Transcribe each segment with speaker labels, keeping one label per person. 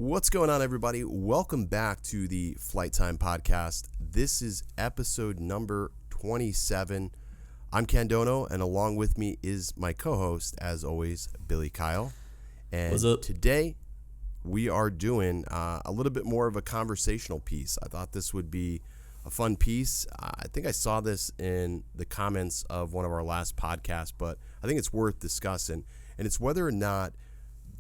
Speaker 1: What's going on, everybody? Welcome back to the Flight Time Podcast. This is episode number 27. I'm Ken Dono, and along with me is my co-host, as always, Billy Kyle. And
Speaker 2: What's up?
Speaker 1: Today, we are doing a little bit more of a conversational piece. I thought this would be a fun piece. I think I saw this in the comments of one of our last podcasts, but I think it's worth discussing. And it's whether or not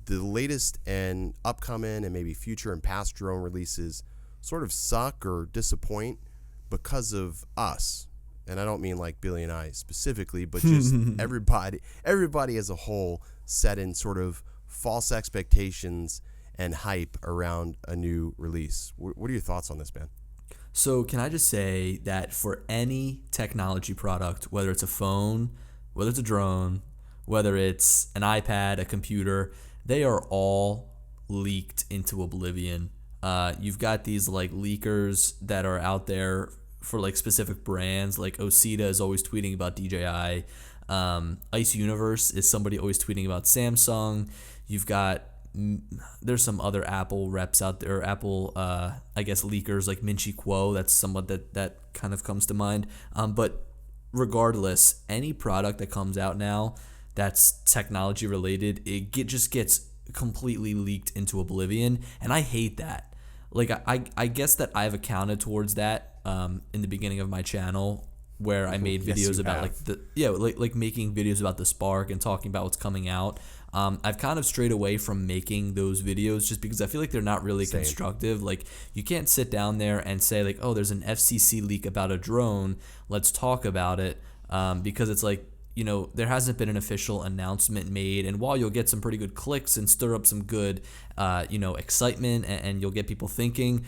Speaker 1: the latest and upcoming and maybe future and past drone releases sort of suck or disappoint because of us. And I don't mean like Billy and I specifically, but just everybody as a whole set in sort of false expectations and hype around a new release. What are your thoughts on this, man?
Speaker 2: So can I just say that for any technology product, whether it's a phone, whether it's a drone, whether it's an iPad, a computer, they are all leaked into oblivion. You've got these like leakers that are out there for like specific brands. Like Osita is always tweeting about DJI. Ice Universe is somebody always tweeting about Samsung. You've got there's some other Apple reps out there, Apple I guess leakers like Minchi Kuo. That's somewhat that kind of comes to mind. But regardless, any product that comes out now that's technology related, it just gets completely leaked into oblivion, and I hate that. Like I guess that I've accounted towards that in the beginning of my channel, where I made videos about like making videos about the Spark and talking about what's coming out. I've kind of strayed away from making those videos just because I feel like they're not really constructive. Like you can't sit down there and say like, oh, there's an FCC leak about a drone, let's talk about it, because it's like, you know, there hasn't been an official announcement made, and while you'll get some pretty good clicks and stir up some good, excitement, and you'll get people thinking,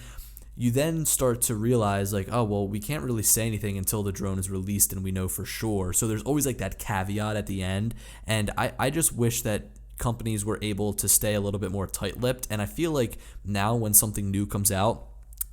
Speaker 2: you then start to realize like, oh, well, we can't really say anything until the drone is released and we know for sure. So there's always like that caveat at the end, and I just wish that companies were able to stay a little bit more tight-lipped, and I feel like now when something new comes out,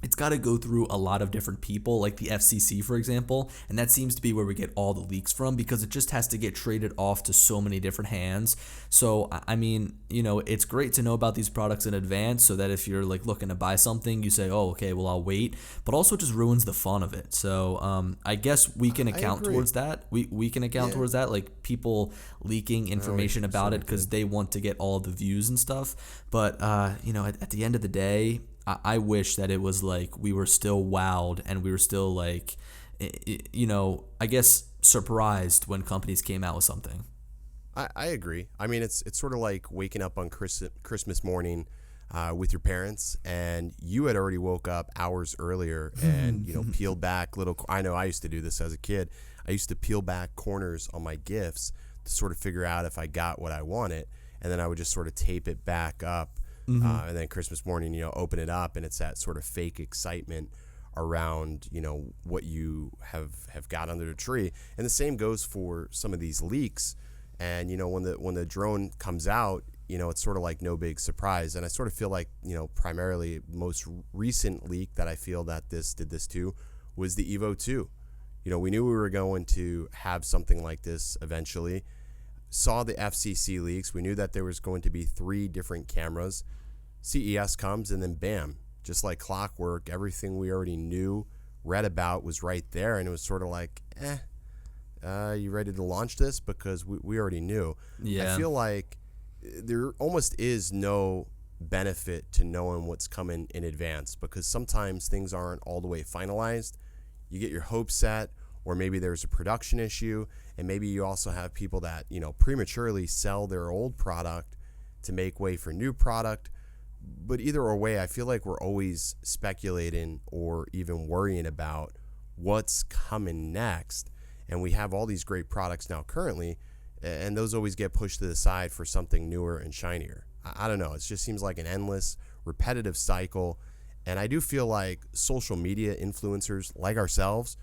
Speaker 2: it's got to go through a lot of different people, like the FCC, for example, and that seems to be where we get all the leaks from because it just has to get traded off to so many different hands. So, I mean, you know, it's great to know about these products in advance so that if you're like looking to buy something, you say, oh, okay, well, I'll wait, but also it just ruins the fun of it. So, I guess we can account towards that. We can account towards that, like people leaking information about it because they want to get all the views and stuff. But, at the end of the day, I wish that it was like we were still wowed and we were still like, I guess surprised when companies came out with something.
Speaker 1: I agree. I mean, it's sort of like waking up on Christmas morning with your parents, and you had already woke up hours earlier and, peeled back I know I used to do this as a kid. I used to peel back corners on my gifts to sort of figure out if I got what I wanted, and then I would just sort of tape it back up. And then Christmas morning, open it up, and it's that sort of fake excitement around, what you have got under the tree. And the same goes for some of these leaks. And, when the drone comes out, it's sort of like no big surprise. And I sort of feel like, primarily most recent leak that I feel that this did this to was the Evo 2. We knew we were going to have something like this eventually. Saw the FCC leaks. We knew that there was going to be 3 different cameras. CES comes, and then bam, just like clockwork, everything we already knew, read about was right there, and it was sort of like, you ready to launch this? Because we already knew. Yeah. I feel like there almost is no benefit to knowing what's coming in advance, because sometimes things aren't all the way finalized. You get your hopes set, or maybe there's a production issue, and maybe you also have people that, prematurely sell their old product to make way for new product. But either way, I feel like we're always speculating or even worrying about what's coming next. And we have all these great products now currently, and those always get pushed to the side for something newer and shinier. I don't know. It just seems like an endless, repetitive cycle. And I do feel like social media influencers like ourselves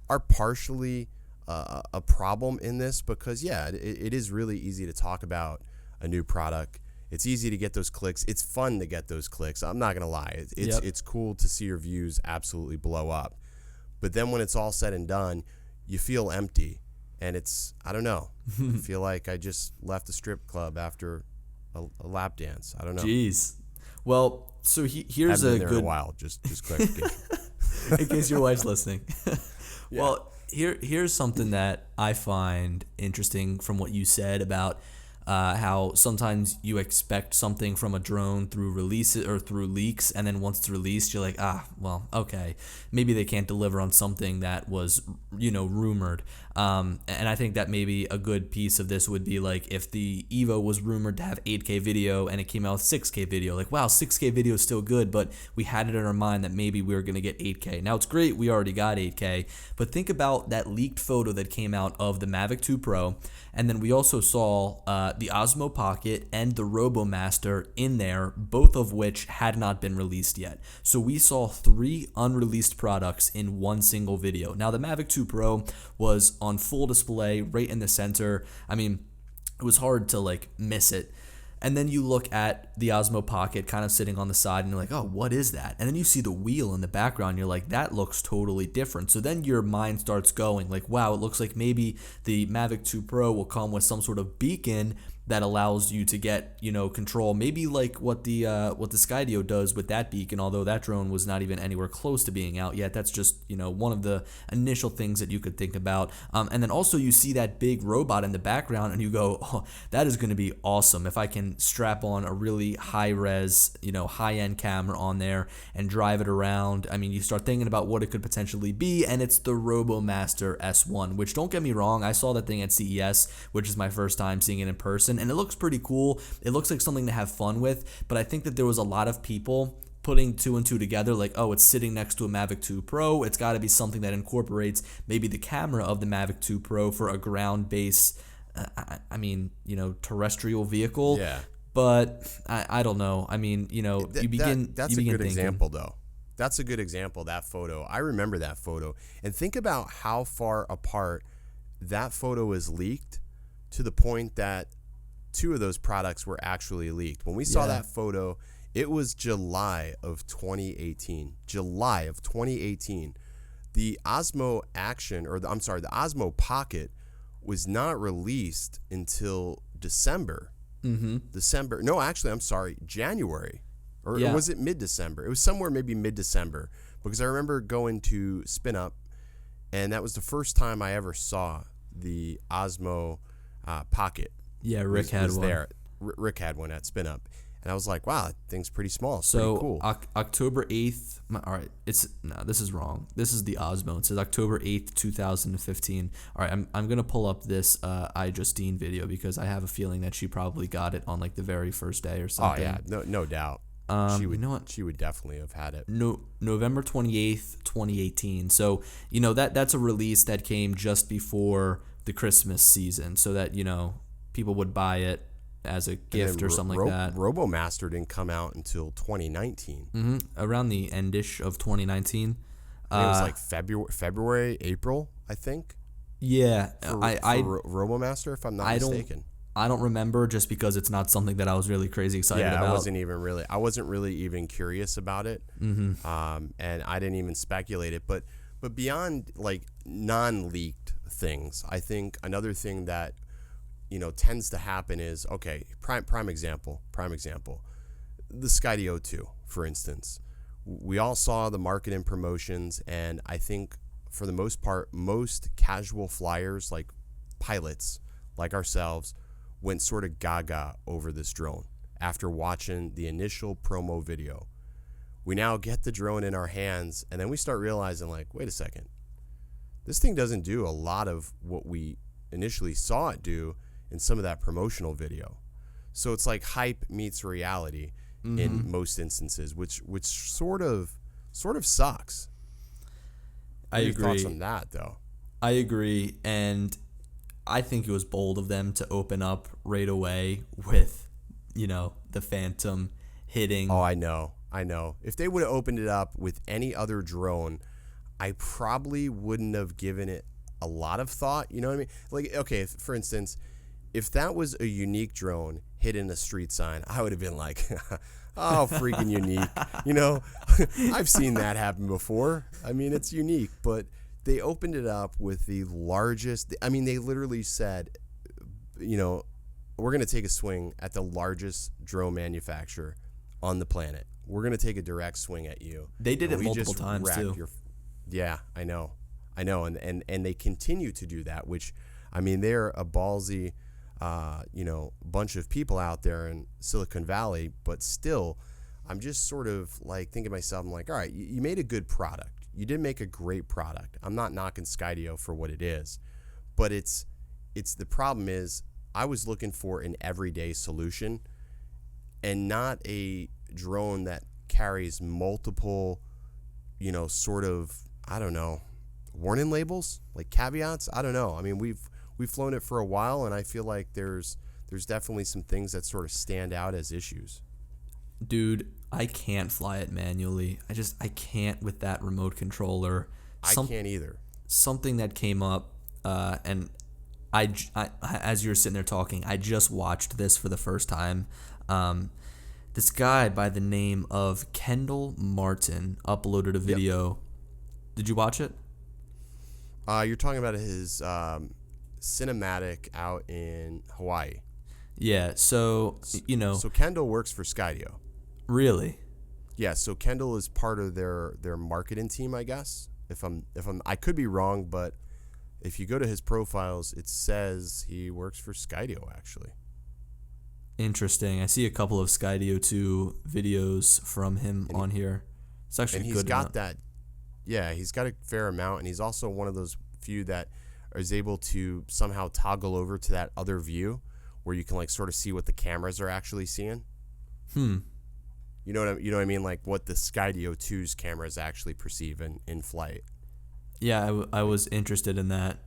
Speaker 1: are partially a problem in this, because, it is really easy to talk about a new product. It's easy to get those clicks. It's fun to get those clicks. I'm not going to lie. It's cool to see your views absolutely blow up. But then when it's all said and done, you feel empty. And I don't know. I feel like I just left the strip club after a lap dance. I don't know.
Speaker 2: Jeez. Well, so here's
Speaker 1: Haven't
Speaker 2: a
Speaker 1: been there
Speaker 2: good
Speaker 1: in a while. Just clarification.
Speaker 2: in case your wife's listening.
Speaker 1: Yeah.
Speaker 2: Well, here's something that I find interesting from what you said about how sometimes you expect something from a drone through releases or through leaks, and then once it's released, you're like, well, okay, maybe they can't deliver on something that was, rumored. And I think that maybe a good piece of this would be like if the Evo was rumored to have 8K video and it came out with 6K video, like, wow, 6K video is still good, but we had it in our mind that maybe we were going to get 8K. Now it's great, we already got 8K, but think about that leaked photo that came out of the Mavic 2 Pro, and then we also saw the Osmo Pocket and the RoboMaster in there, both of which had not been released yet. So we saw 3 unreleased products in one single video. Now the Mavic 2 Pro was on full display right in the center. I mean, it was hard to miss it. And then you look at the Osmo Pocket kind of sitting on the side and you're like, oh, what is that? And then you see the wheel in the background. You're like, that looks totally different. So then your mind starts going like, wow, it looks like maybe the Mavic 2 Pro will come with some sort of beacon that allows you to get, control, maybe like what the Skydio does with that beacon, although that drone was not even anywhere close to being out yet. That's just, one of the initial things that you could think about. And then also you see that big robot in the background and you go, oh, that is going to be awesome if I can strap on a really high-res, high-end camera on there and drive it around. I mean, you start thinking about what it could potentially be, and it's the RoboMaster S1, which, don't get me wrong, I saw that thing at CES, which is my first time seeing it in person, and it looks pretty cool. It looks like something to have fun with, but I think that there was a lot of people putting 2 and 2 together, like, oh, it's sitting next to a Mavic 2 Pro. It's got to be something that incorporates maybe the camera of the Mavic 2 Pro for a ground-based, terrestrial vehicle.
Speaker 1: Yeah.
Speaker 2: But I don't know. I mean,
Speaker 1: That's a good example, though. That's a good example, that photo. I remember that photo. And think about how far apart that photo is leaked to the point that 2 of those products were actually leaked. When we saw that photo, it was July of 2018. July of 2018. The Osmo the Osmo Pocket was not released until December. December. No, actually, I'm sorry, January. Or was it mid-December? It was somewhere maybe mid-December, because I remember going to Spin Up, and that was the first time I ever saw the Osmo Pocket.
Speaker 2: Yeah, Rick had one.
Speaker 1: There. Rick had one at Spin Up, and I was like, "Wow, that thing's pretty small. It's
Speaker 2: so
Speaker 1: pretty cool."
Speaker 2: October 8th. All right, this is wrong. This is the Osmo. It says October 8th, 2015. All right, I'm gonna pull up this iJustine video because I have a feeling that she probably got it on the very first day or something.
Speaker 1: Oh yeah, no doubt. She would. You know what? She would definitely have had it.
Speaker 2: No, November 28th, 2018. So that's a release that came just before the Christmas season, so that people would buy it as a gift or something like that.
Speaker 1: RoboMaster didn't come out until 2019.
Speaker 2: Around the endish of 2019.
Speaker 1: It was like February, April, I think.
Speaker 2: Yeah,
Speaker 1: for RoboMaster, if I'm not mistaken.
Speaker 2: I don't remember, just because it's not something that I was really crazy excited about.
Speaker 1: I wasn't really even curious about it. And I didn't even speculate it. But beyond non-leaked things, I think another thing that tends to happen is, okay, prime example, the Skydio 2, for instance. We all saw the marketing promotions, and I think for the most part, most casual flyers, like pilots like ourselves, went sort of gaga over this drone after watching the initial promo video. We now get the drone in our hands, and then we start realizing, wait a second, this thing doesn't do a lot of what we initially saw it do in some of that promotional video. So it's like hype meets reality in most instances, which sort of sucks.
Speaker 2: I agree.
Speaker 1: What are your thoughts on that, though?
Speaker 2: I agree, and I think it was bold of them to open up right away with, the Phantom hitting.
Speaker 1: Oh, I know. If they would have opened it up with any other drone, I probably wouldn't have given it a lot of thought. You know what I mean? Okay, for instance, if that was a unique drone hitting a street sign, I would have been like, oh, freaking unique. I've seen that happen before. I mean, it's unique, but they opened it up with the largest. I mean, they literally said, we're going to take a swing at the largest drone manufacturer on the planet. We're going to take a direct swing at you.
Speaker 2: They did
Speaker 1: And
Speaker 2: it
Speaker 1: we
Speaker 2: multiple
Speaker 1: just
Speaker 2: times
Speaker 1: wrecked
Speaker 2: too.
Speaker 1: Yeah, I know. And they continue to do that, which, I mean, they're a ballsy, bunch of people out there in Silicon Valley, but still, I'm just sort of like thinking to myself, I'm like, all right, you made a good product. You did make a great product. I'm not knocking Skydio for what it is, but it's the problem is I was looking for an everyday solution and not a drone that carries multiple, sort of, I don't know, warning labels, like caveats. I don't know. I mean, we've flown it for a while, and I feel like there's definitely some things that sort of stand out as issues.
Speaker 2: Dude, I can't fly it manually. I can't with that remote controller.
Speaker 1: I can't either.
Speaker 2: Something that came up, and I, as you were sitting there talking, I just watched this for the first time. This guy by the name of Kendall Martin uploaded a video. Yep. Did you watch it?
Speaker 1: You're talking about his cinematic out in Hawaii.
Speaker 2: Yeah, so,
Speaker 1: So Kendall works for Skydio.
Speaker 2: Really?
Speaker 1: Yeah, so Kendall is part of their marketing team, I guess. I could be wrong, but if you go to his profiles, it says he works for Skydio, actually.
Speaker 2: Interesting. I see a couple of Skydio 2 videos from him on here. It's actually
Speaker 1: and
Speaker 2: good.
Speaker 1: He's got that. Yeah, he's got a fair amount, and he's also one of those few that is able to somehow toggle over to that other view where you can like sort of see what the cameras are actually seeing. You know what I mean? Like what the Skydio 2's cameras actually perceive in flight.
Speaker 2: Yeah, I was interested in that.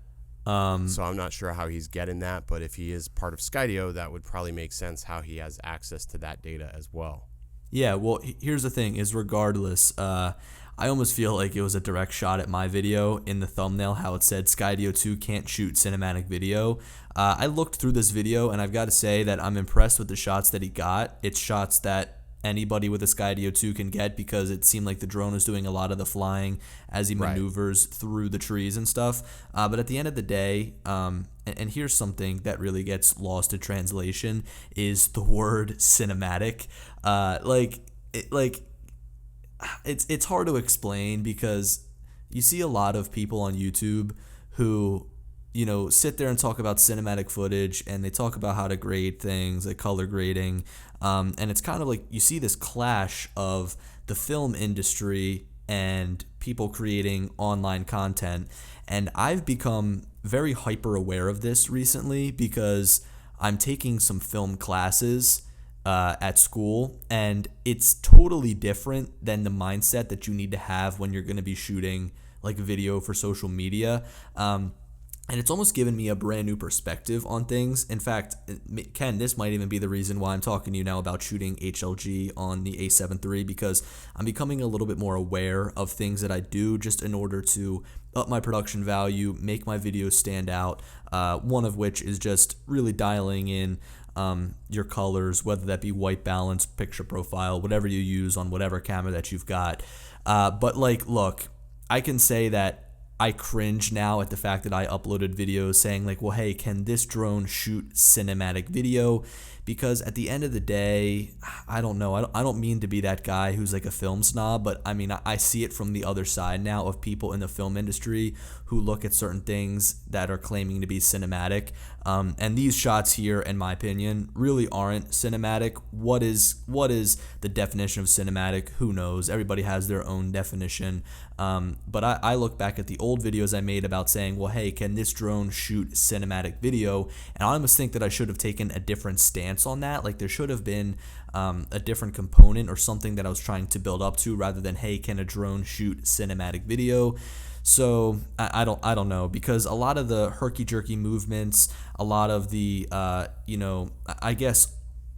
Speaker 1: So I'm not sure how he's getting that, but if he is part of Skydio, that would probably make sense how he has access to that data as well.
Speaker 2: Yeah, well, here's the thing, is regardless, I almost feel like it was a direct shot at my video in the thumbnail, how it said Skydio 2 can't shoot cinematic video. I looked through this video, and I've got to say that I'm impressed with the shots that he got. It's shots that anybody with a Skydio 2 can get because it seemed like the drone was doing a lot of the flying as he maneuvers through the trees and stuff. But at the end of the day, and here's something that really gets lost in translation, is the word cinematic. It's hard to explain because you see a lot of people on YouTube who sit there and talk about cinematic footage, and they talk about how to grade things, like color grading, and it's kind of like you see this clash of the film industry and people creating online content. And I've become very hyper aware of this recently because I'm taking some film classes at school, and it's totally different than the mindset that you need to have when you're going to be shooting like video for social media. And it's almost given me a brand new perspective on things. In fact, Ken, this might even be the reason why I'm talking to you now about shooting HLG on the A7 III, because I'm becoming a little bit more aware of things that I do just in order to up my production value, make my videos stand out. One of which is just really dialing in your colors, whether that be white balance, picture profile, whatever you use on whatever camera that you've got. But look, I can say that I cringe now at the fact that I uploaded videos saying like, well, hey, can this drone shoot cinematic video? Because at the end of the day, I don't know. I don't mean to be that guy who's like a film snob, but I mean, I see it from the other side now of people in the film industry who look at certain things that are claiming to be cinematic. And these shots here, in my opinion, really aren't cinematic. What is the definition of cinematic? Who knows? Everybody has their own definition. But I look back at the old videos I made about saying, well, hey, can this drone shoot cinematic video? And I almost think that I should have taken a different stance on that. Like there should have been a different component or something that I was trying to build up to, rather than, hey, can a drone shoot cinematic video? So I don't know, because a lot of the herky-jerky movements, a lot of the I guess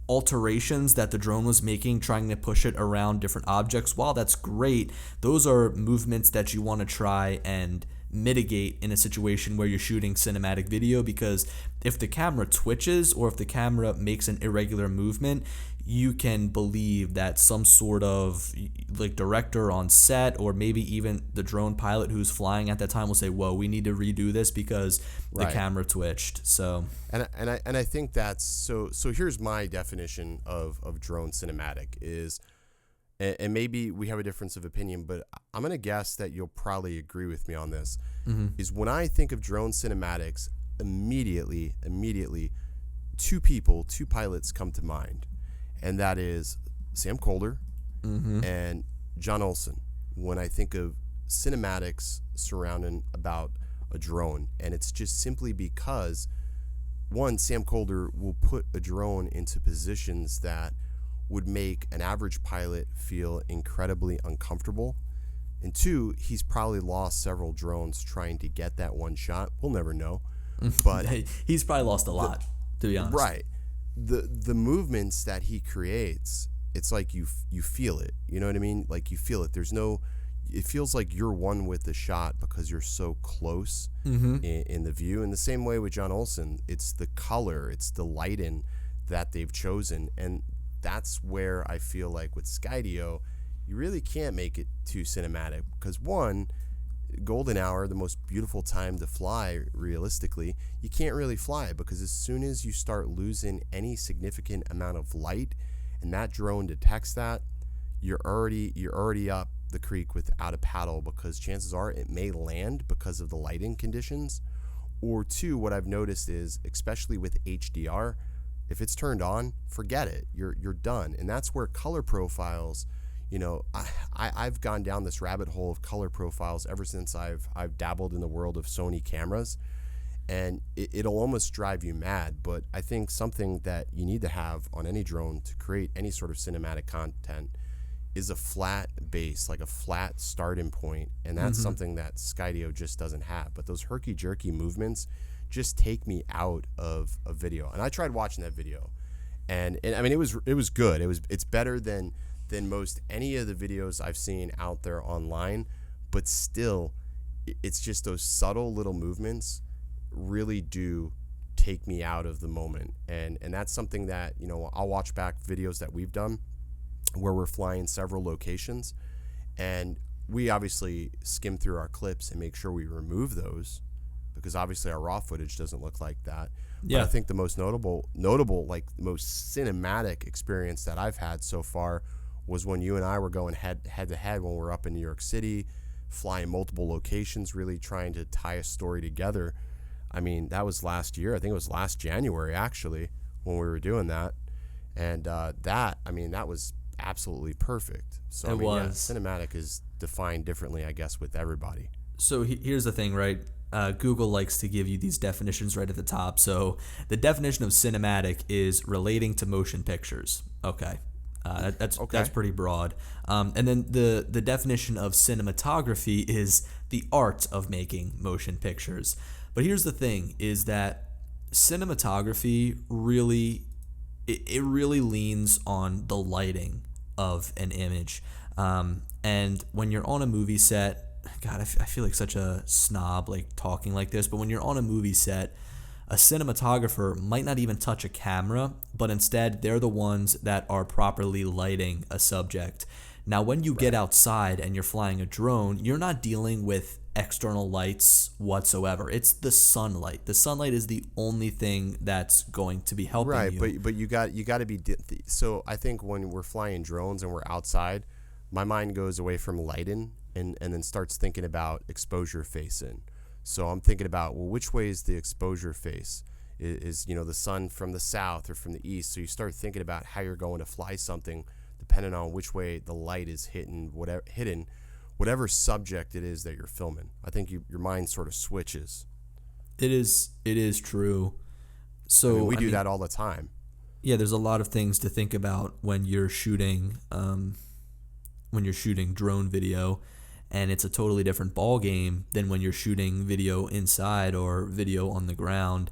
Speaker 2: alterations that the drone was making, trying to push it around different objects, while that's great, those are movements that you want to try and mitigate in a situation where you're shooting cinematic video, because if the camera twitches or if the camera makes an irregular movement, you can believe that some sort of like director on set, or maybe even the drone pilot who's flying at that time, will say, whoa, we need to redo this because the camera twitched. So
Speaker 1: and I think that's so here's my definition of drone cinematic is, and maybe we have a difference of opinion, but I'm going to guess that you'll probably agree with me on this, is when I think of drone cinematics, immediately, two pilots come to mind, and that is Sam Kolder and John Olson when I think of cinematics surrounding about a drone. And it's just simply because, one, Sam Kolder will put a drone into positions that would make an average pilot feel incredibly uncomfortable. And two, he's probably lost several drones trying to get that one shot. We'll never know. But
Speaker 2: he's probably lost a lot, to be honest.
Speaker 1: Right. The movements that he creates, it's like you feel it. You know what I mean? Like you feel it. It feels like you're one with the shot because you're so close in the view. In the same way with John Olson, it's the color, it's the lighting that they've chosen. And that's where I feel like with Skydio, you really can't make it too cinematic because, one, golden hour, the most beautiful time to fly, realistically, you can't really fly because as soon as you start losing any significant amount of light and that drone detects that, you're already up the creek without a paddle, because chances are it may land because of the lighting conditions. Or two, what I've noticed is, especially with HDR, if it's turned on, forget it. You're done. And that's where color profiles, I've gone down this rabbit hole of color profiles ever since I've dabbled in the world of Sony cameras, and it'll almost drive you mad. But I think something that you need to have on any drone to create any sort of cinematic content is a flat base, like a flat starting point. And that's something that Skydio just doesn't have. But those herky-jerky movements just take me out of a video. And I tried watching that video, and I mean, it was good. It's better than most any of the videos I've seen out there online, but still, it's just those subtle little movements really do take me out of the moment. And that's something that, I'll watch back videos that we've done where we're flying several locations, and we obviously skim through our clips and make sure we remove those, because obviously our raw footage doesn't look like that. Yeah. But I think the most notable, like the most cinematic experience that I've had so far was when you and I were going head to head when we were up in New York City, flying multiple locations, really trying to tie a story together. I mean, that was last year. I think it was last January, actually, when we were doing that. And that was absolutely perfect. So
Speaker 2: it was.
Speaker 1: Yeah, cinematic is defined differently, I guess, with everybody.
Speaker 2: So here's the thing, right? Google likes to give you these definitions right at the top. So the definition of cinematic is relating to motion pictures. Okay. That's pretty broad. And then the definition of cinematography is the art of making motion pictures. But here's the thing, is that cinematography really leans on the lighting of an image. And when you're on a movie set, God, I feel like such a snob like talking like this, but when you're on a movie set, a cinematographer might not even touch a camera, but instead they're the ones that are properly lighting a subject. Now, when you get outside and you're flying a drone, you're not dealing with external lights whatsoever. It's the sunlight. The sunlight is the only thing that's going to be helping you.
Speaker 1: Right, but you got to be. So I think when we're flying drones and we're outside, my mind goes away from lighting and then starts thinking about exposure facing. So I'm thinking about, well, which way is the exposure face? Is the sun from the south or from the east? So you start thinking about how you're going to fly something depending on which way the light is hitting whatever subject it is that you're filming. I think your mind sort of switches. It
Speaker 2: is true. So
Speaker 1: we do that all the time.
Speaker 2: Yeah, there's a lot of things to think about when you're shooting drone video, and it's a totally different ball game than when you're shooting video inside or video on the ground,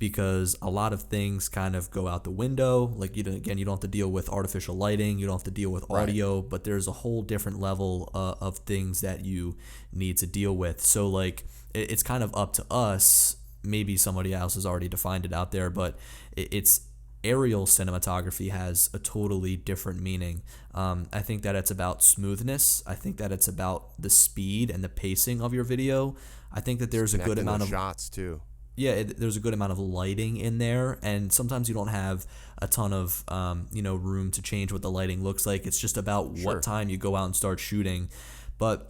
Speaker 2: because a lot of things kind of go out the window. Like, you don't have to deal with artificial lighting, you don't have to deal with audio, right, but there's a whole different level of things that you need to deal with. So like it's kind of up to us. Maybe somebody else has already defined it out there, but it's aerial cinematography has a totally different meaning. I think that it's about smoothness. I think that it's about the speed and the pacing of your video. I think that there's a good amount of
Speaker 1: shots too.
Speaker 2: Yeah, there's a good amount of lighting in there, and sometimes you don't have a ton of room to change what the lighting looks like. It's just about what time you go out and start shooting. But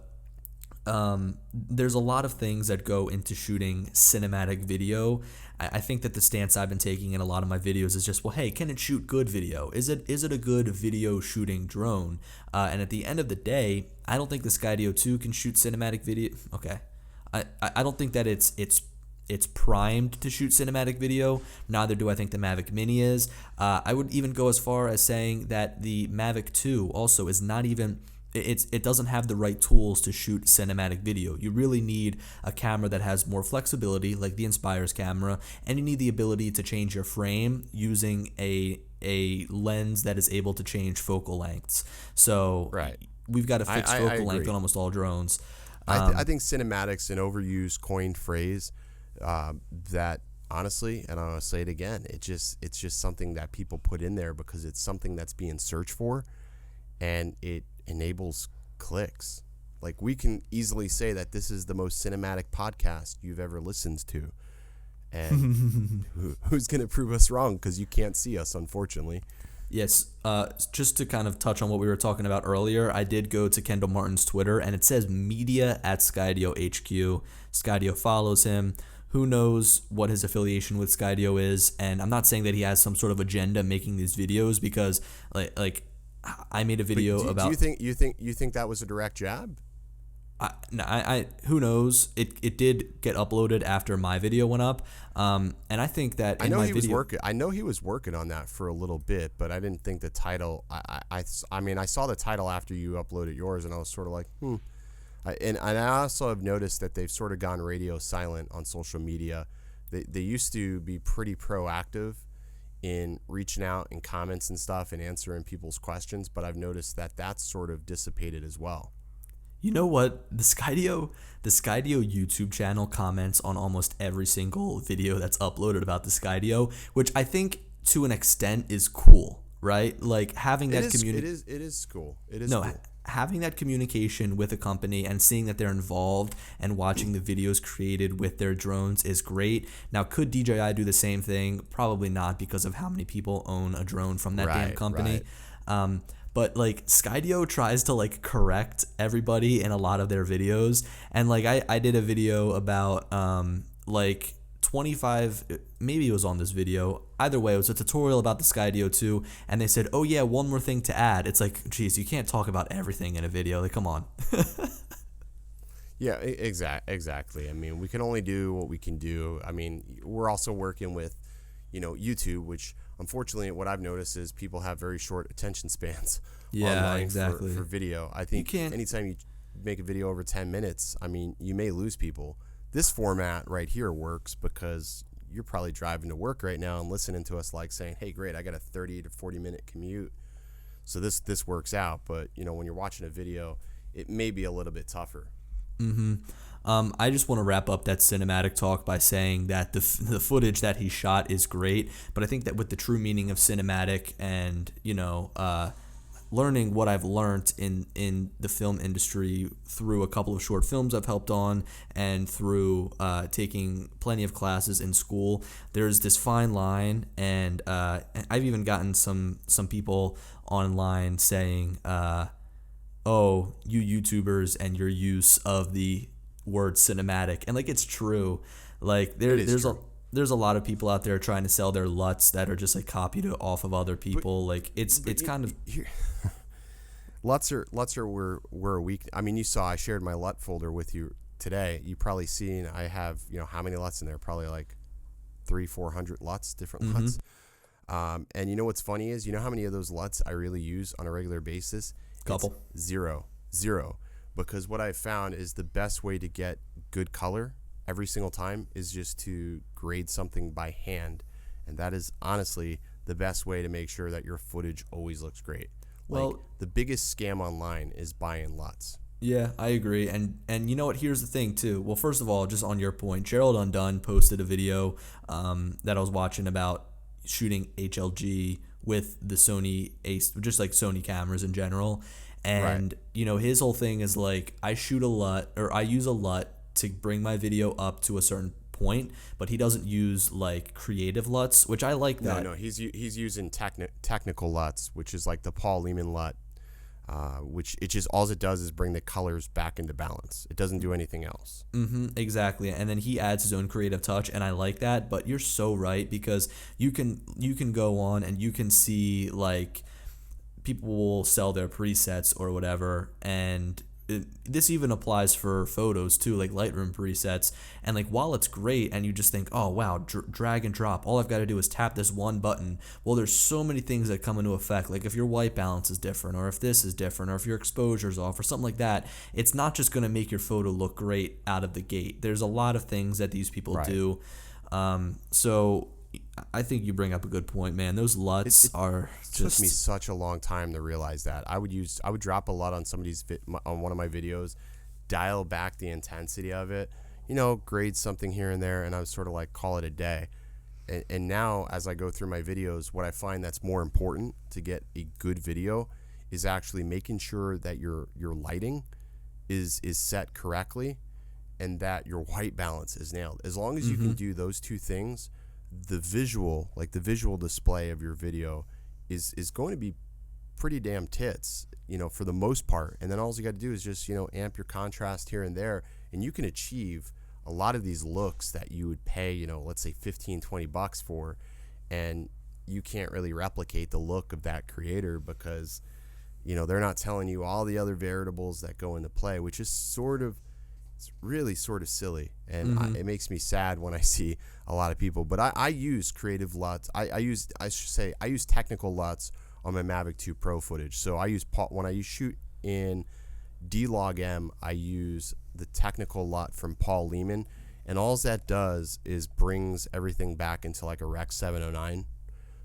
Speaker 2: there's a lot of things that go into shooting cinematic video. I think that the stance I've been taking in a lot of my videos is just, well, hey, can it shoot good video? Is it a good video shooting drone? And at the end of the day, I don't think the Skydio 2 can shoot cinematic video. Okay, I don't think that it's primed to shoot cinematic video. Neither do I think the Mavic Mini is. I would even go as far as saying that the Mavic 2 also is not even. It doesn't have the right tools to shoot cinematic video. You really need a camera that has more flexibility, like the Inspire's camera, and you need the ability to change your frame using a lens that is able to change focal lengths. So we've got a fixed focal length on almost all drones.
Speaker 1: I think cinematic's an overused, coined phrase that honestly, and I'll say it again, it's just something that people put in there because it's something that's being searched for, and it enables clicks. Like, we can easily say that this is the most cinematic podcast you've ever listened to, and who's going to prove us wrong? Because you can't see us, unfortunately.
Speaker 2: Yes, just to kind of touch on what we were talking about earlier, I did go to Kendall Martin's Twitter, and it says media at Skydio HQ. Skydio follows him. Who knows what his affiliation with Skydio is? And I'm not saying that he has some sort of agenda making these videos, because like I made a video about.
Speaker 1: Do you think that was a direct jab?
Speaker 2: Who knows? It did get uploaded after my video went up, and I think that
Speaker 1: I know he was working on that for a little bit, but I didn't think the title. I mean, I saw the title after you uploaded yours, and I was sort of like, And I also have noticed that they've sort of gone radio silent on social media. They used to be pretty proactive in reaching out in comments and stuff and answering people's questions, but I've noticed that that's sort of dissipated as well.
Speaker 2: You know what? The Skydio YouTube channel comments on almost every single video that's uploaded about the Skydio, which I think to an extent is cool, right? Like, having that community.
Speaker 1: It is cool. It is cool.
Speaker 2: Having that communication with a company and seeing that they're involved and watching the videos created with their drones is great. Now, could DJI do the same thing? Probably not, because of how many people own a drone from that damn company. Right. But like, Skydio tries to like correct everybody in a lot of their videos. And like, I did a video about like 25, maybe it was on this video. Either way, it was a tutorial about the Skydio 2, and they said, oh yeah, one more thing to add. It's like, geez, you can't talk about everything in a video. Like, come on.
Speaker 1: Yeah, exactly. I mean, we can only do what we can do. I mean, we're also working with, YouTube, which unfortunately what I've noticed is people have very short attention spans online for video. I think anytime you make a video over 10 minutes, I mean, you may lose people. This format right here works because you're probably driving to work right now and listening to us, like saying, hey, great, I got a 30 to 40 minute commute. So this works out. But, when you're watching a video, it may be a little bit tougher.
Speaker 2: Mm-hmm. I just want to wrap up that cinematic talk by saying that the footage that he shot is great. But I think that with the true meaning of cinematic and, learning what I've learned in the film industry through a couple of short films I've helped on, and through taking plenty of classes in school, there's this fine line, and I've even gotten some people online saying, oh, you YouTubers and your use of the word cinematic. And like, it's true. Like, there's a lot of people out there trying to sell their LUTs that are just like copied off of other people. It's kind of
Speaker 1: LUTs were a weak. I mean, you saw I shared my LUT folder with you today. You probably seen I have how many LUTs in there? Probably like 300-400 LUTs, different LUTs. And what's funny is how many of those LUTs I really use on a regular basis?
Speaker 2: Couple.
Speaker 1: It's zero. Because what I've found is the best way to get good color every single time is just to grade something by hand. And that is honestly the best way to make sure that your footage always looks great. Like,
Speaker 2: Well,
Speaker 1: the biggest scam online is buying LUTs.
Speaker 2: yeah, I agree. And you know what? Here's the thing too. Well, first of all, just on your point, Gerald Undone posted a video that I was watching about shooting HLG with the Sony Ace, just like Sony cameras in general. And his whole thing is like, I shoot a LUT, or I use a LUT to bring my video up to a certain point, but he doesn't use like creative LUTs, which I like that.
Speaker 1: No, he's using technical LUTs, which is like the Paul Lehman LUT, which it just, all it does is bring the colors back into balance. It doesn't do anything else.
Speaker 2: Exactly. And then he adds his own creative touch, and I like that. But you're so right, because you can go on and you can see like people will sell their presets or whatever, and this even applies for photos too, like Lightroom presets. And like, while it's great and you just think, oh wow, drag and drop, all I've got to do is tap this one button, well, there's so many things that come into effect. Like if your white balance is different, or if this is different, or if your exposure's off, or something like that, it's not just going to make your photo look great out of the gate. There's a lot of things that these people do. So I think you bring up a good point, man. Those LUTs are just...
Speaker 1: It took me such a long time to realize that. I would drop a LUT on on one of my videos, dial back the intensity of it, grade something here and there, and I was sort of like, call it a day. And now, as I go through my videos, what I find that's more important to get a good video is actually making sure that your lighting is set correctly, and that your white balance is nailed. As long as you can do those two things, the visual display of your video is going to be pretty damn tits, for the most part. And then all you got to do is just, amp your contrast here and there, and you can achieve a lot of these looks that you would pay, let's say $15-20 for, and you can't really replicate the look of that creator because, they're not telling you all the other variables that go into play, which is it's really sort of silly, and it makes me sad when I see a lot of people. But I use creative LUTs. I use technical LUTs on my Mavic 2 Pro footage. So when I shoot in D-Log-M, I use the technical LUT from Paul Lehman, and all that does is brings everything back into like a Rec 709.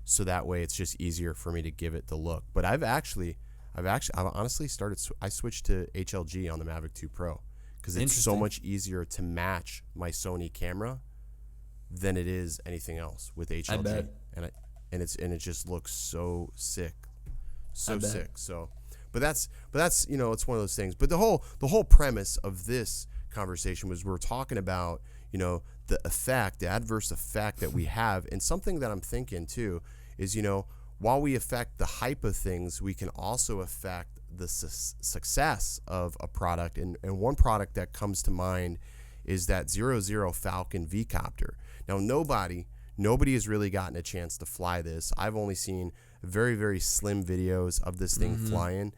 Speaker 1: So that way it's just easier for me to give it the look. But I've honestly I switched to HLG on the Mavic 2 Pro. Because it's so much easier to match my Sony camera than it is anything else with HLG.
Speaker 2: I bet.
Speaker 1: And it just looks so sick, sick. So, but that's it's one of those things. But the whole premise of this conversation was we're talking about the adverse effect that we have, and something that I'm thinking too is while we affect the hype of things, we can also affect the success of a product. And one product that comes to mind is that 00 Falcon V-Copter. Now, nobody has really gotten a chance to fly this. I've only seen very, very slim videos of this thing flying.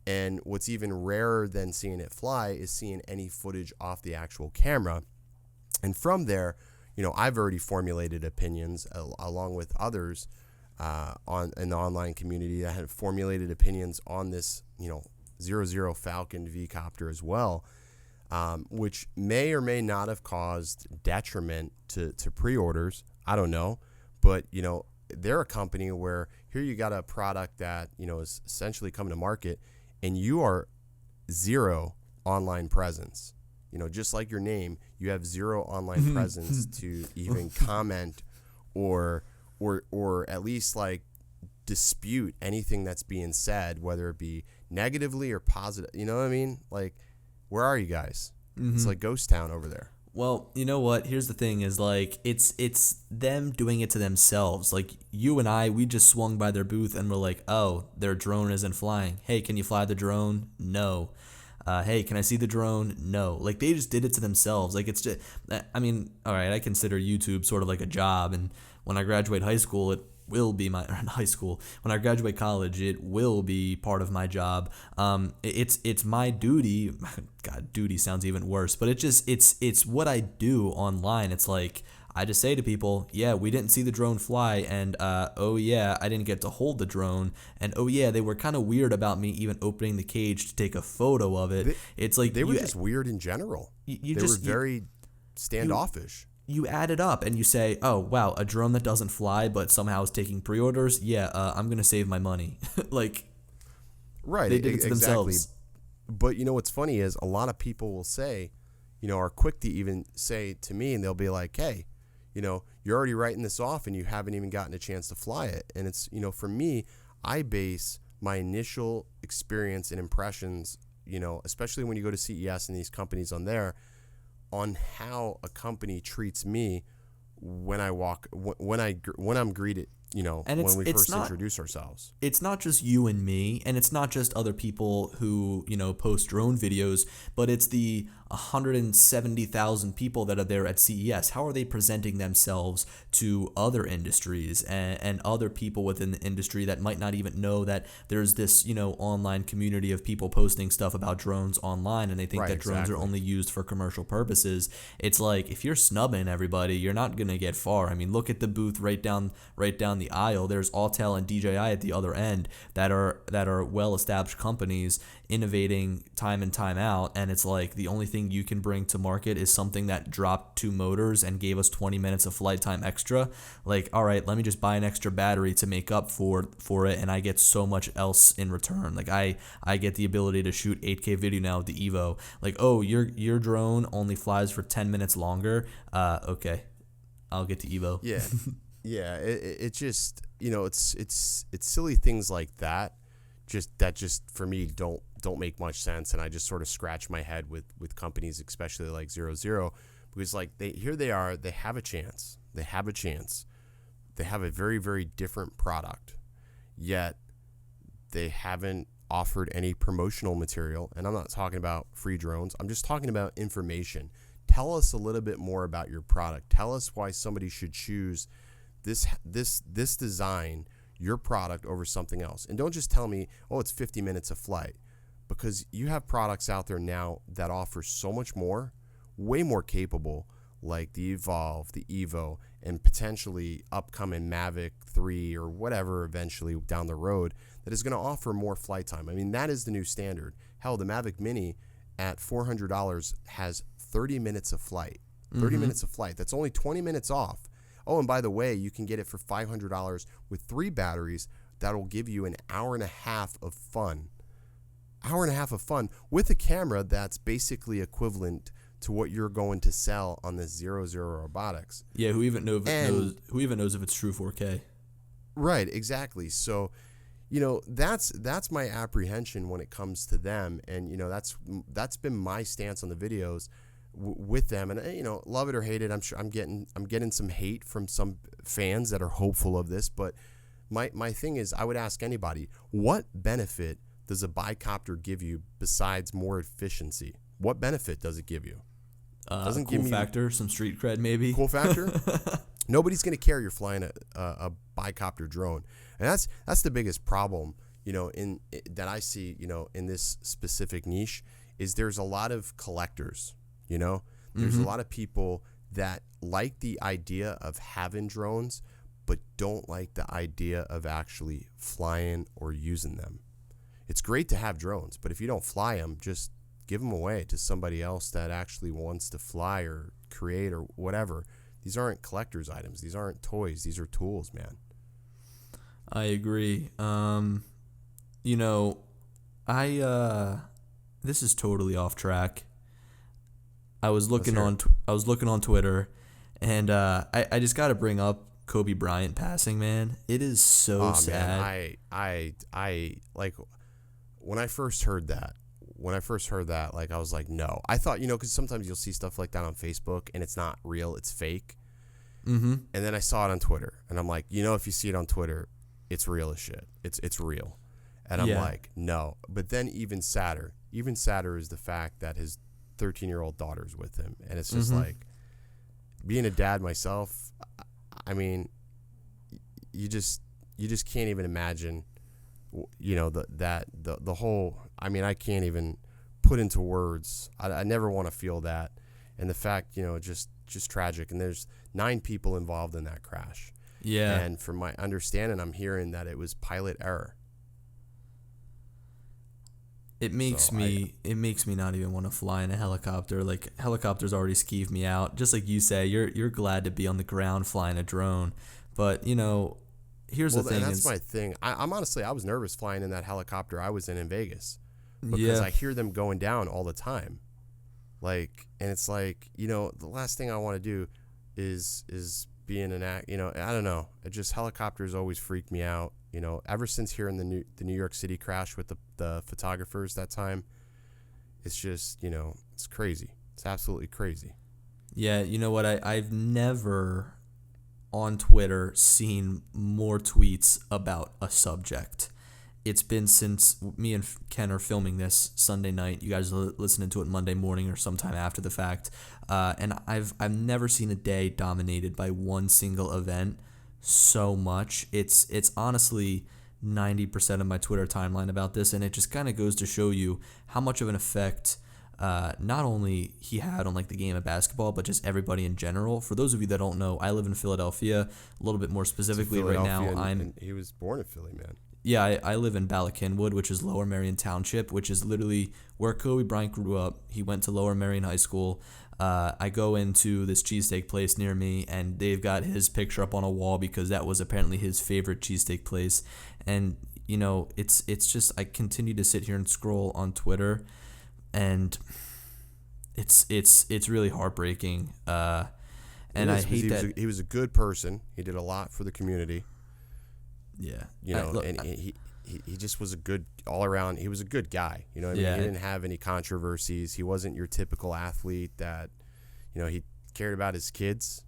Speaker 1: And what's even rarer than seeing it fly is seeing any footage off the actual camera. And from there, I've already formulated opinions along with others in the online community that had formulated opinions on this, 00 Falcon V-Copter as well, which may or may not have caused detriment to pre-orders. I don't know. But, they're a company where here you got a product that, is essentially coming to market, and you are zero online presence. Just like your name, you have zero online presence to even comment or at least like dispute anything that's being said, whether it be negatively or positive. You know what I mean? Like, where are you guys? It's like ghost town over there.
Speaker 2: Well, you know what? Here's the thing is like, it's them doing it to themselves. Like you and I, we just swung by their booth and we're like, oh, their drone isn't flying. Hey, can you fly the drone? No. Hey, can I see the drone? No. Like they just did it to themselves. Like it's just, I mean, all right, I consider YouTube sort of like a job, and when I graduate high school, it will be my when I graduate college, it will be part of my job. It's my duty. God, duty sounds even worse, but it's what I do online. It's like I just say to people, yeah, we didn't see the drone fly, and oh yeah, I didn't get to hold the drone, and oh yeah, they were kind of weird about me even opening the cage to take a photo of it. It's like
Speaker 1: they were just weird in general. They were very standoffish.
Speaker 2: You add it up and you say, oh, wow, a drone that doesn't fly but somehow is taking pre-orders. Yeah, I'm going to save my money. Like,
Speaker 1: right.
Speaker 2: They did it to
Speaker 1: exactly.
Speaker 2: themselves.
Speaker 1: But what's funny is a lot of people will say, are quick to even say to me, and they'll be like, hey, you're already writing this off and you haven't even gotten a chance to fly it. And it's, for me, I base my initial experience and impressions, especially when you go to CES and these companies on there, on how a company treats me when I walk, when I'm greeted,
Speaker 2: And
Speaker 1: when we first
Speaker 2: not,
Speaker 1: introduce ourselves.
Speaker 2: It's not just you and me, and it's not just other people who, post drone videos, but it's the 170,000 people that are there at CES. How are they presenting themselves to other industries and other people within the industry that might not even know that there's this, online community of people posting stuff about drones online, and they think that drones are only used for commercial purposes. It's like, if you're snubbing everybody, you're not going to get far. I mean, look at the booth right down the aisle. There's Autel and DJI at the other end that are well-established companies innovating time and time out, and it's like the only thing you can bring to market is something that dropped 2 motors and gave us 20 minutes of flight time extra. Like, all right, let me just buy an extra battery to make up for it, and I get so much else in return. Like, I get the ability to shoot 8K video now with the Evo. Like, oh, your drone only flies for 10 minutes longer. Okay, I'll get the Evo.
Speaker 1: Yeah. Yeah, it just, it's silly things like that just for me don't make much sense, and I just sort of scratch my head with companies, especially like 00, because like they have a chance. They have a very, very different product, yet they haven't offered any promotional material. And I'm not talking about free drones. I'm just talking about information. Tell us a little bit more about your product. Tell us why somebody should choose this design, your product, over something else. And don't just tell me, oh, it's 50 minutes of flight, because you have products out there now that offer so much more, way more capable, like the Evolve, the Evo, and potentially upcoming Mavic 3 or whatever eventually down the road, that is going to offer more flight time. I mean, that is the new standard. Hell, the Mavic Mini at $400 has 30 minutes of flight. 30 minutes of flight. That's only 20 minutes off. Oh, and by the way, you can get it for $500 with 3 batteries. That'll give you an hour and a half of fun. With a camera that's basically equivalent to what you're going to sell on this 00 Robotics.
Speaker 2: Yeah, who even knows if it's true 4K?
Speaker 1: Right, exactly. So, that's my apprehension when it comes to them, and that's been my stance on the videos with them. And love it or hate it, I'm sure I'm getting some hate from some fans that are hopeful of this, but my thing is, I would ask anybody, what benefit does a bicopter give you besides more efficiency? What benefit does it give you?
Speaker 2: Doesn't cool give me factor, some street cred maybe.
Speaker 1: Cool factor? Nobody's going to care you're flying a bicopter drone. And that's the biggest problem, that I see, in this specific niche, is there's a lot of collectors, There's a lot of people that like the idea of having drones, but don't like the idea of actually flying or using them. It's great to have drones, but if you don't fly them, just give them away to somebody else that actually wants to fly or create or whatever. These aren't collector's items. These aren't toys. These are tools, man.
Speaker 2: I agree. This is totally off track. I was looking on Twitter, and I just got to bring up Kobe Bryant passing, man. It is so sad.
Speaker 1: Man, I like when I first heard that, like, I was like, no. I thought, because sometimes you'll see stuff like that on Facebook and it's not real, it's fake. And then I saw it on Twitter, and I'm like, if you see it on Twitter, it's real as shit. It's real. And I'm like, no. But then even sadder is the fact that his 13-year-old daughter's with him, and it's just like, being a dad myself, I mean, you just can't even imagine, the whole. I mean, I can't even put into words. I never want to feel that, and the fact, just tragic. And there's 9 people involved in that crash.
Speaker 2: Yeah.
Speaker 1: And from my understanding, I'm hearing that it was pilot error. So
Speaker 2: it makes me not even want to fly in a helicopter. Like helicopters already skeeve me out. Just like you say, you're glad to be on the ground flying a drone. But here's the
Speaker 1: well, and
Speaker 2: thing
Speaker 1: that's
Speaker 2: is,
Speaker 1: my thing. I'm honestly, I was nervous flying in that helicopter I was in Vegas because
Speaker 2: yeah,
Speaker 1: I hear them going down all the time. Like, and it's like, the last thing I want to do is be in an act. I don't know. It just helicopters always freak me out. Ever since hearing the New York City crash with the photographers that time, it's just it's crazy. It's absolutely crazy.
Speaker 2: yeah, you know what? I've never on Twitter seen more tweets about a subject. It's been since me and Ken are filming this Sunday night. You guys are listening to it Monday morning or sometime after the fact. And I've never seen a day dominated by one single event so much. It's honestly 90% of my Twitter timeline about this, and it just kind of goes to show you how much of an effect not only he had on like the game of basketball, but just everybody in general. For those of you that don't know, I live in Philadelphia. A little bit more specifically right now,
Speaker 1: and he was born in Philly, man.
Speaker 2: Yeah, I live in Bala Cynwyd, which is Lower Merion Township, which is literally where Kobe Bryant grew up. He went to Lower Merion High School. I go into this cheesesteak place near me, and they've got his picture up on a wall because that was apparently his favorite cheesesteak place. And it's just I continue to sit here and scroll on Twitter, and it's really heartbreaking. And I hate that
Speaker 1: he was a good person. He did a lot for the community.
Speaker 2: Yeah,
Speaker 1: and he just was a good all around. He was a good guy. You know what I mean?
Speaker 2: Yeah.
Speaker 1: He didn't have any controversies. He wasn't your typical athlete that, he cared about his kids.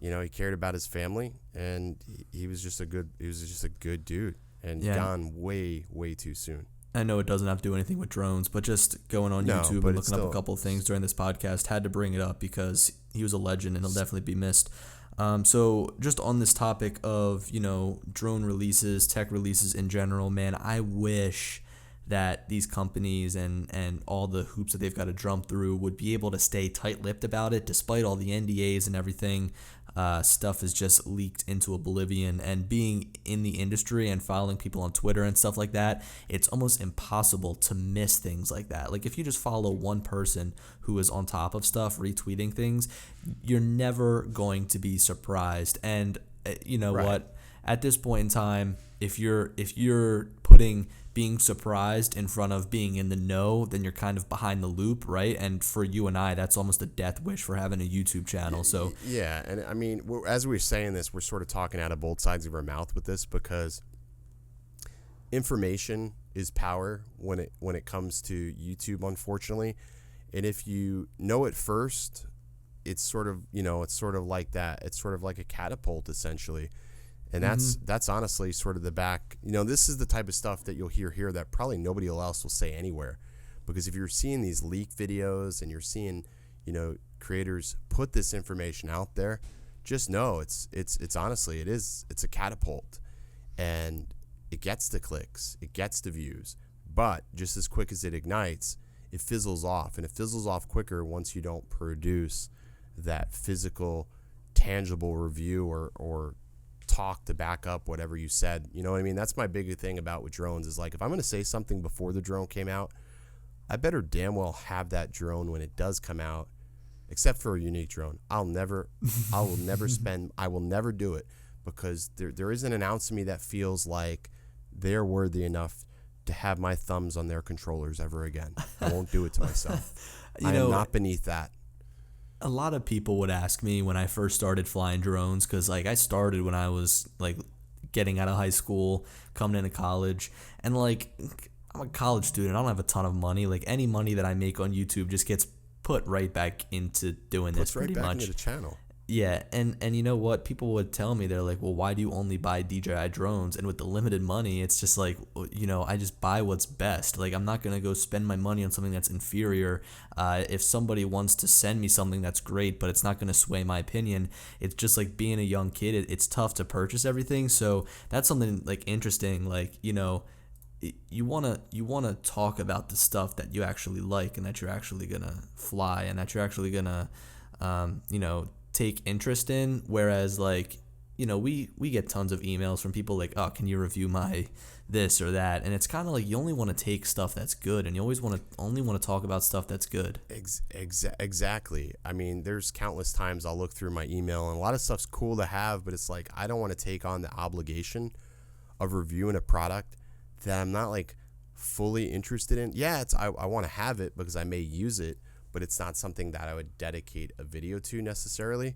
Speaker 1: He cared about his family, and he was just a good dude, and gone way, way too soon.
Speaker 2: I know it doesn't have to do anything with drones, but just going on YouTube and looking up a couple of things during this podcast, had to bring it up because he was a legend and he'll definitely be missed. So just on this topic of, drone releases, tech releases in general, man, I wish that these companies and all the hoops that they've got to jump through would be able to stay tight-lipped about it despite all the NDAs and everything. Stuff is just leaked into oblivion, and being in the industry and following people on Twitter and stuff like that, it's almost impossible to miss things like that. Like if you just follow one person who is on top of stuff, retweeting things, you're never going to be surprised. And you know what? At this point in time, if you're putting being surprised in front of being in the know, then you're kind of behind the loop, right? And for you and I, that's almost a death wish for having a YouTube channel. So
Speaker 1: yeah, and I mean, as we're saying this, we're sort of talking out of both sides of our mouth with this because information is power when it comes to YouTube, unfortunately. And if you know it first, it's sort of like that. It's sort of like a catapult, essentially. And that's honestly sort of the back. This is the type of stuff that you'll hear here that probably nobody else will say anywhere. Because if you're seeing these leak videos and you're seeing, creators put this information out there, just know it's honestly, it's a catapult. And it gets the clicks, it gets the views. But just as quick as it ignites, it fizzles off. And it fizzles off quicker once you don't produce that physical, tangible review or talk to back up whatever you said. You know what I mean? That's my big thing about with drones is like, if I'm going to say something before the drone came out, I better damn well have that drone when it does come out, except for a unique drone. I will never do it because there isn't an ounce of me that feels like they're worthy enough to have my thumbs on their controllers ever again. I won't do it to myself. I am not beneath that.
Speaker 2: A lot of people would ask me when I first started flying drones, because like I started when I was like getting out of high school, coming into college, and like I'm a college student. I don't have a ton of money. Like any money that I make on YouTube just gets put right back into doing this pretty much.
Speaker 1: Into the channel.
Speaker 2: Yeah, and you know what? People would tell me, they're like, well, why do you only buy DJI drones? And with the limited money, it's just like, I just buy what's best. Like, I'm not going to go spend my money on something that's inferior. If somebody wants to send me something that's great, but it's not going to sway my opinion, it's just like being a young kid, it's tough to purchase everything. So that's something like interesting. Like, you want to talk about the stuff that you actually like and that you're actually going to fly and that you're actually going to, take interest in, whereas like we get tons of emails from people like, oh, can you review my this or that? And it's kind of like you only want to take stuff that's good, and you always only want to talk about stuff that's good.
Speaker 1: Exactly. I mean, there's countless times I'll look through my email, and a lot of stuff's cool to have, but it's like I don't want to take on the obligation of reviewing a product that I'm not like fully interested in. Yeah, I want to have it because I may use it, but it's not something that I would dedicate a video to necessarily,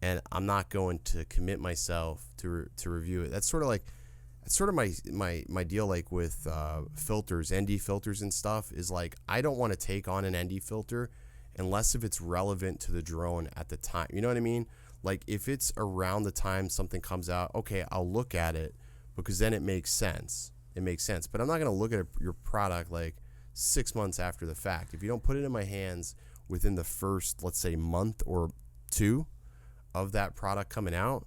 Speaker 1: and I'm not going to commit myself to review it. That's sort of my deal, like with filters, ND filters and stuff, is like I don't want to take on an ND filter unless if it's relevant to the drone at the time. You know what I mean? Like if it's around the time something comes out, okay, I'll look at it because then it makes sense. It makes sense. But I'm not going to look at your product like 6 months after the fact. If you don't put it in my hands within the first, let's say, month or two of that product coming out,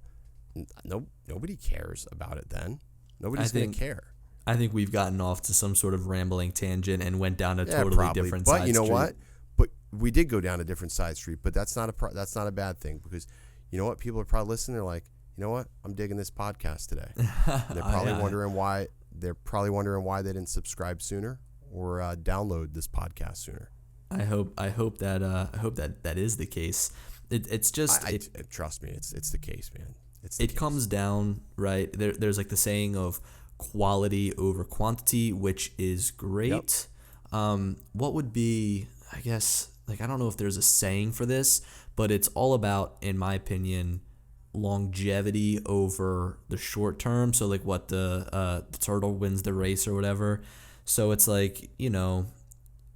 Speaker 1: nobody cares about it then. Nobody's going to care.
Speaker 2: I think we've gotten off to some sort of rambling tangent and went down a totally
Speaker 1: probably.
Speaker 2: different
Speaker 1: But
Speaker 2: side
Speaker 1: you know
Speaker 2: street.
Speaker 1: what? But we did go down a different side street, but that's not a bad thing, because you know what? People are probably listening. They're like, you know what? I'm digging this podcast today. They're probably wondering why. They're probably wondering why they didn't subscribe sooner or download this podcast sooner.
Speaker 2: I hope that is the case. It's just
Speaker 1: trust me, it's the case, man.
Speaker 2: It comes down, right? There's like the saying of quality over quantity, which is great. Yep. What would be, I guess, like I don't know if there's a saying for this, but it's all about, in my opinion, longevity over the short term. So like what the turtle wins the race or whatever. So it's like,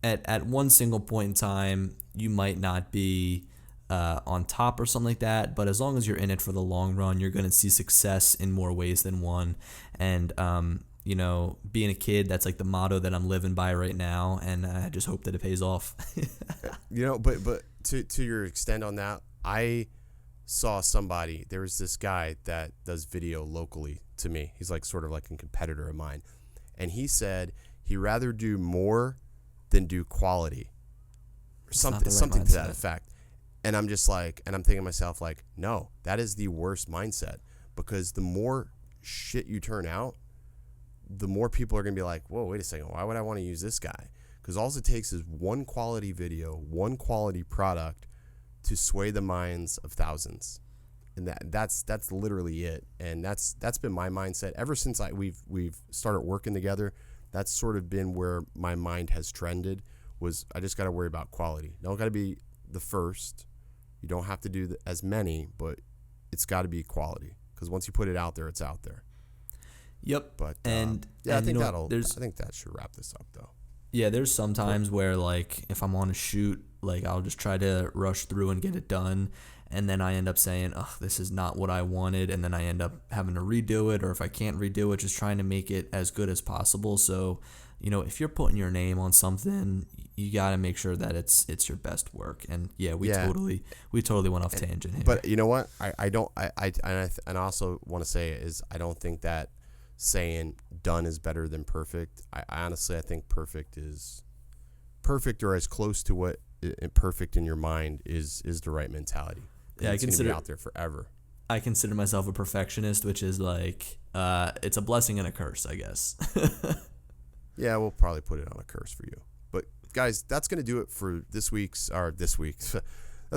Speaker 2: at one single point in time, you might not be on top or something like that, but as long as you're in it for the long run, you're going to see success in more ways than one. And being a kid, that's like the motto that I'm living by right now, and I just hope that it pays off.
Speaker 1: But to your extent on that, I saw somebody, there was this guy that does video locally to me. He's like sort of like a competitor of mine, and he said he'd rather do more than do quality, or something to that effect. And I'm just like, and I'm thinking to myself like, no, that is the worst mindset, because the more shit you turn out, the more people are going to be like, whoa, wait a second, why would I want to use this guy? Because all it takes is one quality video, one quality product to sway the minds of thousands. And that's literally it. And that's been my mindset ever since we've started working together. That's sort of been where my mind has trended, was I just got to worry about quality. Don't got to be the first. You don't have to do as many, but it's got to be quality, because once you put it out there, it's out there.
Speaker 2: Yep.
Speaker 1: But
Speaker 2: I think
Speaker 1: that should wrap this up though.
Speaker 2: Yeah, there's some times where like if I'm on a shoot, like I'll just try to rush through and get it done, and then I end up saying, "Oh, this is not what I wanted," and then I end up having to redo it, or if I can't redo it, just trying to make it as good as possible. So, if you're putting your name on something, you got to make sure that it's your best work. And we totally went off tangent here.
Speaker 1: But you know what? I also want to say is I don't think that saying done is better than perfect. I honestly think perfect or as close to what perfect in your mind is the right mentality.
Speaker 2: Yeah,
Speaker 1: it's going to be out there forever.
Speaker 2: I consider myself a perfectionist, which is like it's a blessing and a curse, I guess.
Speaker 1: Yeah, we'll probably put it on a curse for you. But guys, that's going to do it for this week's. That's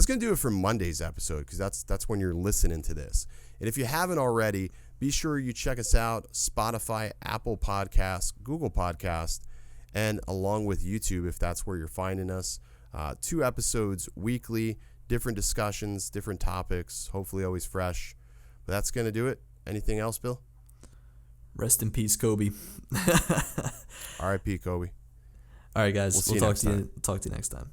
Speaker 1: going to do it for Monday's episode, because that's when you're listening to this. And if you haven't already, be sure you check us out: Spotify, Apple Podcasts, Google Podcasts, and along with YouTube if that's where you're finding us. 2 episodes weekly, different discussions, different topics, hopefully always fresh. But that's going to do it. Anything else, Bill?
Speaker 2: Rest in peace, Kobe.
Speaker 1: R.I.P. Kobe.
Speaker 2: All right, guys.
Speaker 1: We'll talk
Speaker 2: to you next time.